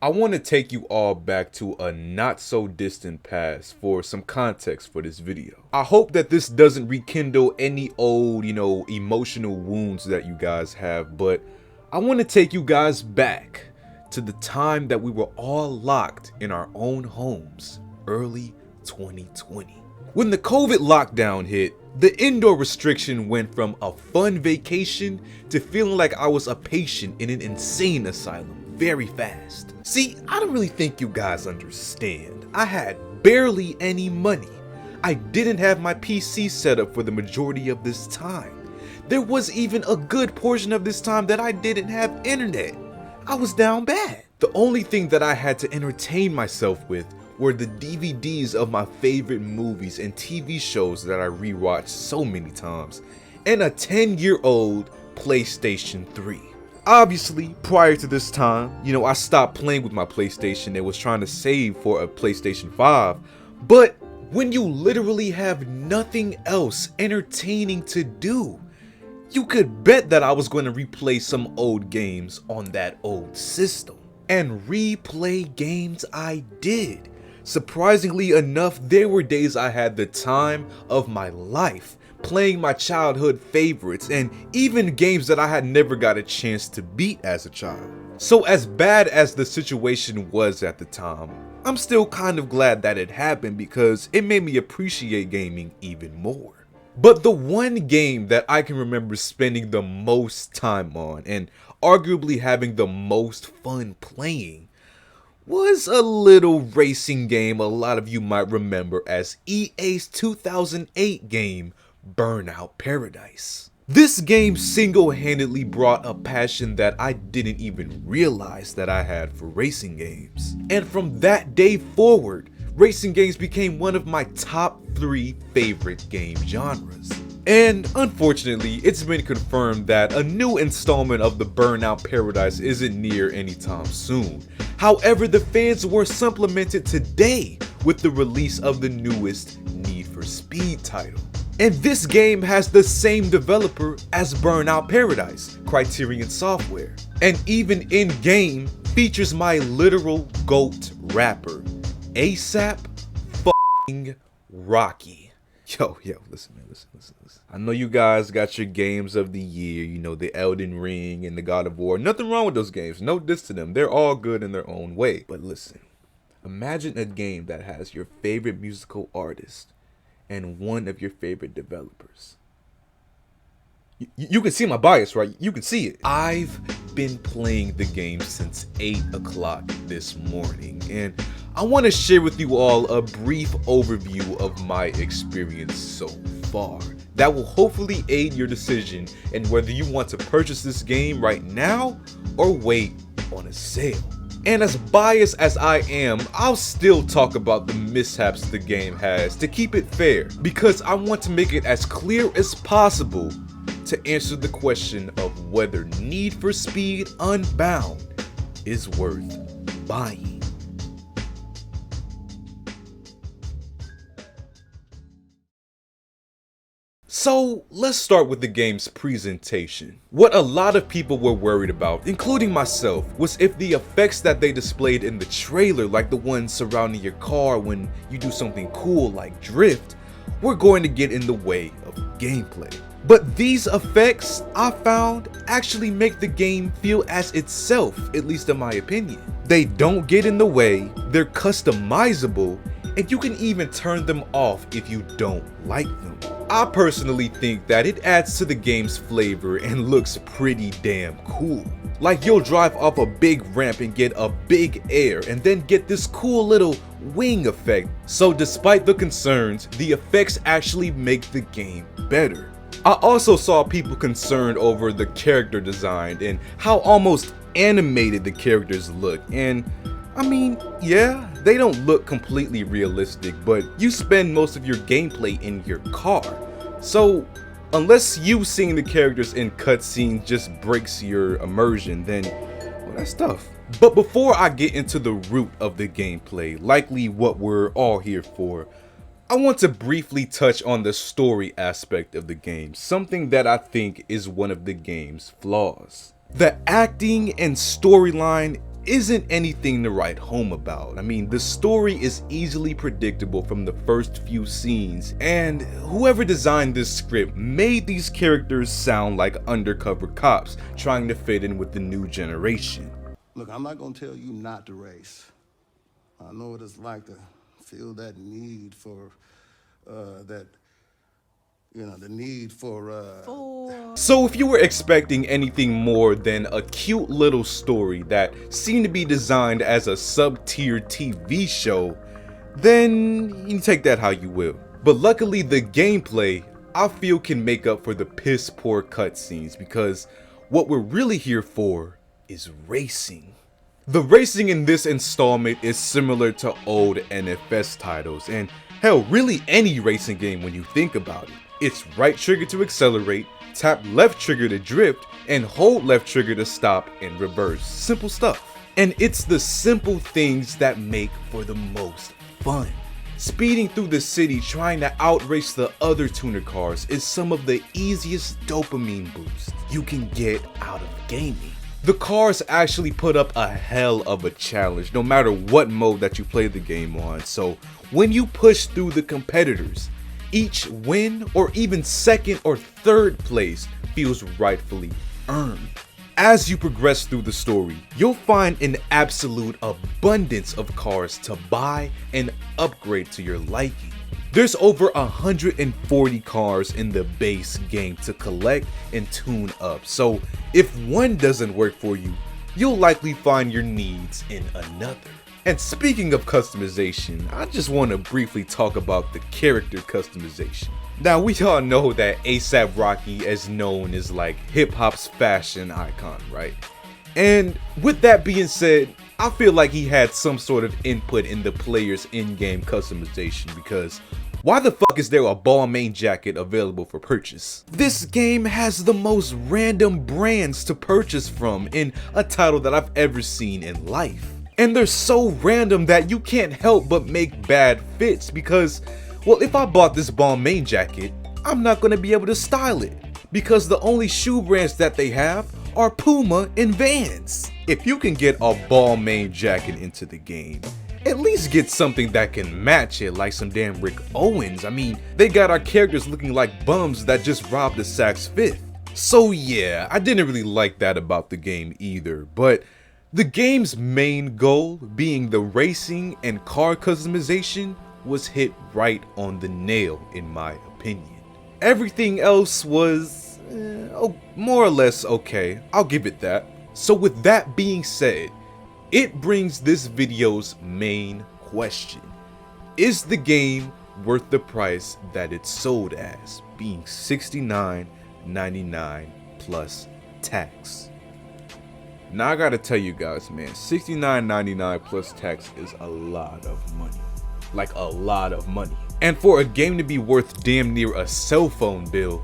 I want to take you all back to a not so distant past for some context for this video. I hope that this doesn't rekindle any old, emotional wounds that you guys have, but I want to take you guys back to the time that we were all locked in our own homes, early 2020. When the COVID lockdown hit, the indoor restriction went from a fun vacation to feeling like I was a patient in an insane asylum very fast. See, I don't really think you guys understand. I had barely any money. I didn't have my PC set up for the majority of this time. There was even a good portion of this time that I didn't have internet. I was down bad. The only thing that I had to entertain myself with were the DVDs of my favorite movies and TV shows that I rewatched so many times, and a 10-year-old PlayStation 3. Obviously, prior to this time, I stopped playing with my PlayStation and was trying to save for a PlayStation 5, but when you literally have nothing else entertaining to do, you could bet that I was going to replay some old games on that old system. And replay games I did. Surprisingly enough, there were days I had the time of my life, playing my childhood favorites and even games that I had never got a chance to beat as a child. So as bad as the situation was at the time, I'm still kind of glad that it happened because it made me appreciate gaming even more. But the one game that I can remember spending the most time on and arguably having the most fun playing was a little racing game a lot of you might remember as EA's 2008 game, Burnout Paradise. This game single-handedly brought a passion that I didn't even realize that I had for racing games. And from that day forward, racing games became one of my top 3 favorite game genres. And unfortunately, it's been confirmed that a new installment of the Burnout Paradise isn't near anytime soon. However, the fans were supplemented today with the release of the newest Need for Speed title. And this game has the same developer as Burnout Paradise, Criterion Software. And even in-game features my literal GOAT rapper, ASAP Rocky. Yo, listen, man, listen. I know you guys got your games of the year, the Elden Ring and the God of War. Nothing wrong with those games, no diss to them. They're all good in their own way. But listen, imagine a game that has your favorite musical artist and one of your favorite developers. You can see my bias, right? You can see it. I've been playing the game since 8 o'clock this morning, and I want to share with you all a brief overview of my experience so far. That will hopefully aid your decision in whether you want to purchase this game right now or wait on a sale. And as biased as I am, I'll still talk about the mishaps the game has to keep it fair, because I want to make it as clear as possible to answer the question of whether Need for Speed Unbound is worth buying. So let's start with the game's presentation. What a lot of people were worried about, including myself, was if the effects that they displayed in the trailer, like the ones surrounding your car when you do something cool like drift, were going to get in the way of gameplay. But these effects, I found, actually make the game feel as itself, at least in my opinion. They don't get in the way, they're customizable, and you can even turn them off if you don't like them. I personally think that it adds to the game's flavor and looks pretty damn cool. Like you'll drive off a big ramp and get a big air and then get this cool little wing effect. So despite the concerns, the effects actually make the game better. I also saw people concerned over the character design and how almost animated the characters look, and I mean, yeah, they don't look completely realistic, but you spend most of your gameplay in your car. So unless you seeing the characters in cutscenes just breaks your immersion, then well, that's tough. But before I get into the root of the gameplay, likely what we're all here for, I want to briefly touch on the story aspect of the game, something that I think is one of the game's flaws. The acting and storyline isn't anything to write home about. I mean, the story is easily predictable from the first few scenes, and whoever designed this script made these characters sound like undercover cops trying to fit in with the new generation. Look, I'm not gonna tell you not to race. I know what it's like to feel that need for, So if you were expecting anything more than a cute little story that seemed to be designed as a sub-tier TV show, then you take that how you will. But luckily the gameplay, I feel, can make up for the piss poor cutscenes, because what we're really here for is racing. The racing in this installment is similar to old NFS titles, and hell, really any racing game when you think about it. It's right trigger to accelerate, tap left trigger to drift, and hold left trigger to stop and reverse. Simple stuff. And it's the simple things that make for the most fun. Speeding through the city trying to outrace the other tuner cars is some of the easiest dopamine boosts you can get out of gaming. The cars actually put up a hell of a challenge no matter what mode that you play the game on, so when you push through the competitors, each win or even second or third place feels rightfully earned. As you progress through the story, you'll find an absolute abundance of cars to buy and upgrade to your liking. There's over 140 cars in the base game to collect and tune up, so if one doesn't work for you, you'll likely find your needs in another. And speaking of customization, I just want to briefly talk about the character customization. Now, we all know that A$AP Rocky is known as like hip-hop's fashion icon, right? And with that being said, I feel like he had some sort of input in the player's in-game customization, because why the fuck is there a Balmain jacket available for purchase? This game has the most random brands to purchase from in a title that I've ever seen in life. And they're so random that you can't help but make bad fits, because, well, if I bought this Balmain jacket, I'm not going to be able to style it, because the only shoe brands that they have are Puma and Vans. If you can get a Balmain jacket into the game, at least get something that can match it, like some damn Rick Owens. I mean, they got our characters looking like bums that just robbed the Saks Fifth. So yeah, I didn't really like that about the game either, but the game's main goal, being the racing and car customization, was hit right on the nail in my opinion. Everything else was more or less okay, I'll give it that. So with that being said, it brings this video's main question. Is the game worth the price that it's sold as, being $69.99 plus tax? Now I gotta tell you guys, man, $69.99 plus tax is a lot of money. Like a lot of money. And for a game to be worth damn near a cell phone bill,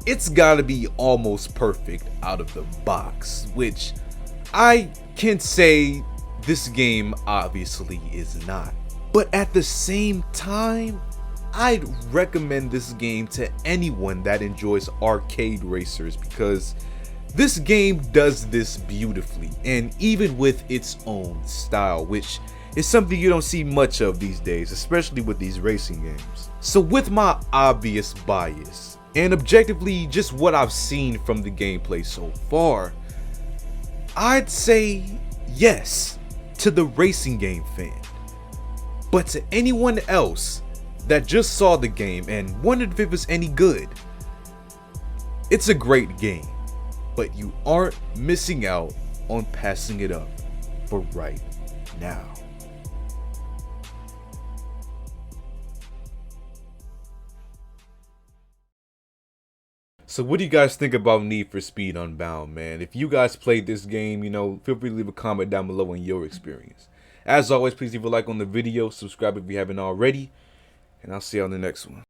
it's gotta be almost perfect out of the box, which I can say this game obviously is not. But at the same time, I'd recommend this game to anyone that enjoys arcade racers, because this game does this beautifully, and even with its own style, which is something you don't see much of these days, especially with these racing games. So with my obvious bias, and objectively just what I've seen from the gameplay so far, I'd say yes to the racing game fan. But to anyone else that just saw the game and wondered if it was any good, it's a great game, but you aren't missing out on passing it up for right now. So what do you guys think about Need for Speed Unbound, man? If you guys played this game, you know, feel free to leave a comment down below on your experience. As always, please leave a like on the video, subscribe if you haven't already, and I'll see you on the next one.